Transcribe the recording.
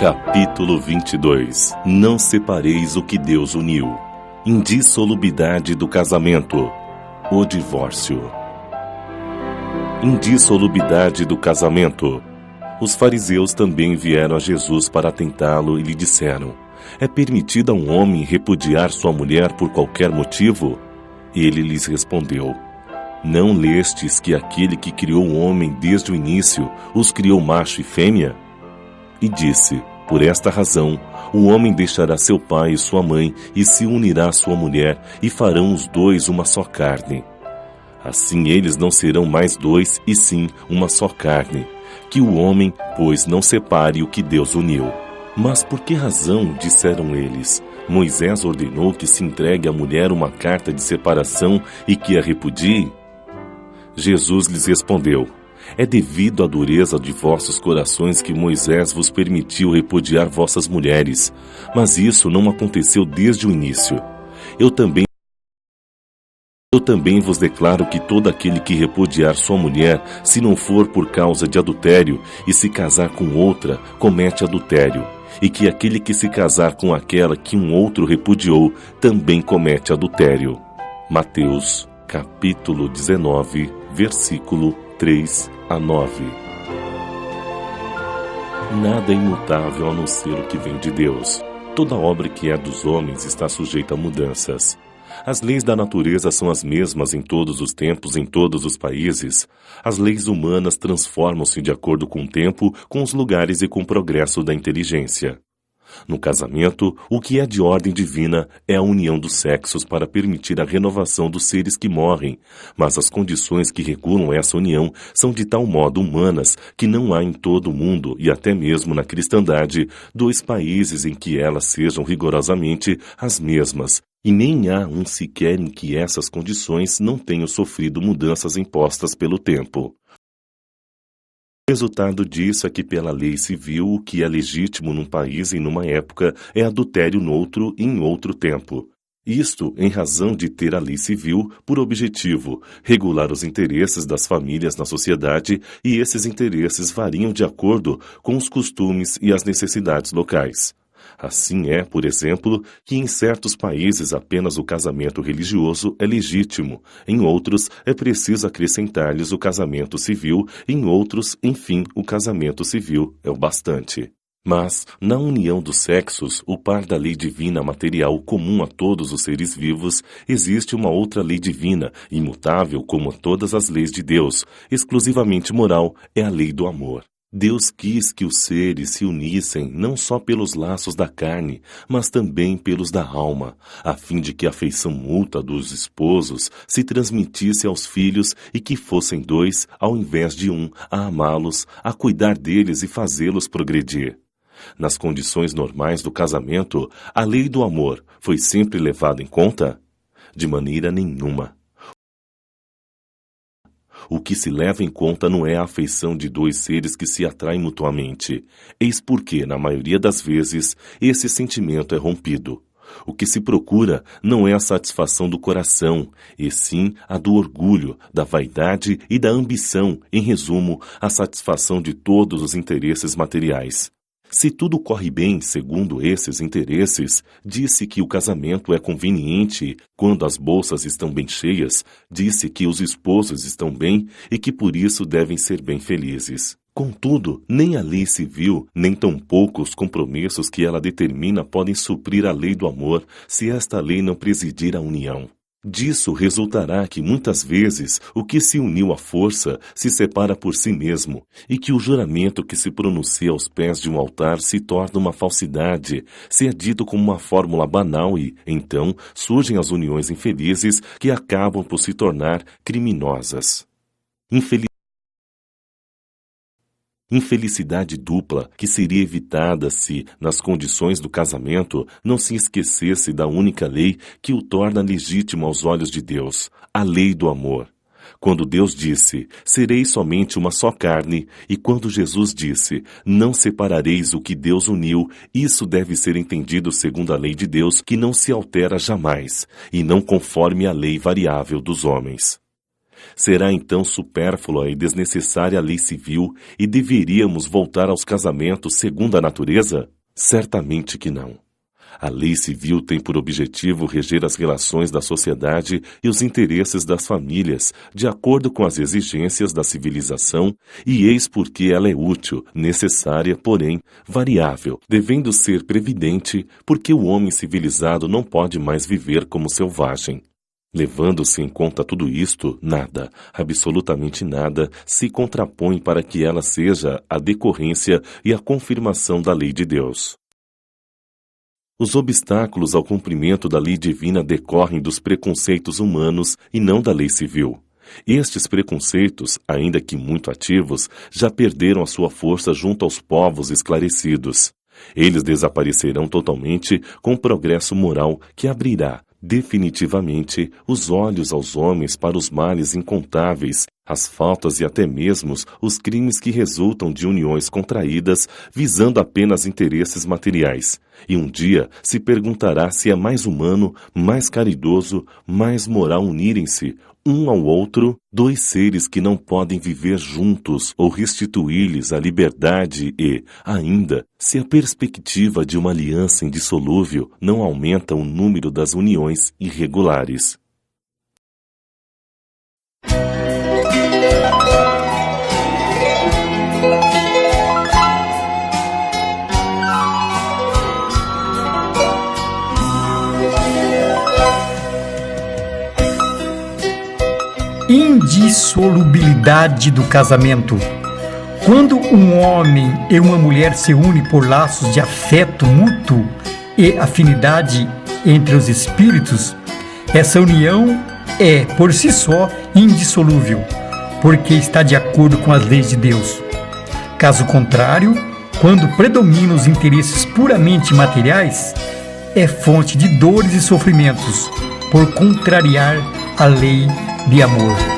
Capítulo 22. Não separeis o que Deus uniu. Indissolubilidade do casamento. O divórcio. Indissolubilidade do casamento. Os fariseus também vieram a Jesus para tentá-lo e lhe disseram: é permitido a um homem repudiar sua mulher por qualquer motivo? Ele lhes respondeu: não lestes que aquele que criou o homem desde o início os criou macho e fêmea? E disse: por esta razão, o homem deixará seu pai e sua mãe e se unirá à sua mulher, e farão os dois uma só carne. Assim eles não serão mais dois, e sim uma só carne. Que o homem, pois, não separe o que Deus uniu. Mas por que razão, disseram eles, Moisés ordenou que se entregue à mulher uma carta de separação e que a repudie? Jesus lhes respondeu: é devido à dureza de vossos corações que Moisés vos permitiu repudiar vossas mulheres, mas isso não aconteceu desde o início. Eu também vos declaro que todo aquele que repudiar sua mulher, se não for por causa de adultério, e se casar com outra, comete adultério, e que aquele que se casar com aquela que um outro repudiou, também comete adultério. Mateus, capítulo 19, versículo 3 a 9. Nada é imutável a não ser o que vem de Deus. Toda obra que é dos homens está sujeita a mudanças. As leis da natureza são as mesmas em todos os tempos, em todos os países. As leis humanas transformam-se de acordo com o tempo, com os lugares e com o progresso da inteligência. No casamento, o que é de ordem divina é a união dos sexos para permitir a renovação dos seres que morrem, mas as condições que regulam essa união são de tal modo humanas que não há em todo o mundo, e até mesmo na cristandade, dois países em que elas sejam rigorosamente as mesmas, e nem há um sequer em que essas condições não tenham sofrido mudanças impostas pelo tempo. O resultado disso é que pela lei civil o que é legítimo num país e numa época é adultério noutro e em outro tempo. Isto em razão de ter a lei civil por objetivo regular os interesses das famílias na sociedade, e esses interesses variam de acordo com os costumes e as necessidades locais. Assim é, por exemplo, que em certos países apenas o casamento religioso é legítimo, em outros é preciso acrescentar-lhes o casamento civil, em outros, enfim, o casamento civil é o bastante. Mas, na união dos sexos, o par da lei divina material comum a todos os seres vivos, existe uma outra lei divina, imutável como todas as leis de Deus, exclusivamente moral, é a lei do amor. Deus quis que os seres se unissem não só pelos laços da carne, mas também pelos da alma, a fim de que a afeição mútua dos esposos se transmitisse aos filhos e que fossem dois, ao invés de um, a amá-los, a cuidar deles e fazê-los progredir. Nas condições normais do casamento, a lei do amor foi sempre levada em conta? De maneira nenhuma. O que se leva em conta não é a afeição de dois seres que se atraem mutuamente. Eis porque, na maioria das vezes, esse sentimento é rompido. O que se procura não é a satisfação do coração, e sim a do orgulho, da vaidade e da ambição, em resumo, a satisfação de todos os interesses materiais. Se tudo corre bem segundo esses interesses, disse que o casamento é conveniente quando as bolsas estão bem cheias, disse que os esposos estão bem e que por isso devem ser bem felizes. Contudo, nem a lei civil, nem tampouco os compromissos que ela determina podem suprir a lei do amor se esta lei não presidir a união. Disso resultará que muitas vezes o que se uniu à força se separa por si mesmo, e que o juramento que se pronuncia aos pés de um altar se torna uma falsidade, se é dito como uma fórmula banal e, então, surgem as uniões infelizes que acabam por se tornar criminosas. Infelicidade dupla que seria evitada se, nas condições do casamento, não se esquecesse da única lei que o torna legítimo aos olhos de Deus, a lei do amor. Quando Deus disse, sereis somente uma só carne, e quando Jesus disse, não separareis o que Deus uniu, isso deve ser entendido segundo a lei de Deus, que não se altera jamais, e não conforme a lei variável dos homens. Será então supérflua e desnecessária a lei civil e deveríamos voltar aos casamentos segundo a natureza? Certamente que não. A lei civil tem por objetivo reger as relações da sociedade e os interesses das famílias, de acordo com as exigências da civilização, e eis porque ela é útil, necessária, porém variável, devendo ser previdente, porque o homem civilizado não pode mais viver como selvagem. Levando-se em conta tudo isto, nada, absolutamente nada, se contrapõe para que ela seja a decorrência e a confirmação da lei de Deus. Os obstáculos ao cumprimento da lei divina decorrem dos preconceitos humanos e não da lei civil. Estes preconceitos, ainda que muito ativos, já perderam a sua força junto aos povos esclarecidos. Eles desaparecerão totalmente com o progresso moral que abrirá, definitivamente, os olhos aos homens para os males incontáveis, as faltas e até mesmo os crimes que resultam de uniões contraídas visando apenas interesses materiais. E um dia se perguntará se é mais humano, mais caridoso, mais moral unirem-se um ao outro dois seres que não podem viver juntos ou restituir-lhes a liberdade e, ainda, se a perspectiva de uma aliança indissolúvel não aumenta o número das uniões irregulares. Indissolubilidade do casamento. Quando um homem e uma mulher se unem por laços de afeto mútuo e afinidade entre os espíritos, essa união é, por si só, indissolúvel, porque está de acordo com as leis de Deus. Caso contrário, quando predominam os interesses puramente materiais, é fonte de dores e sofrimentos, por contrariar a lei de amor.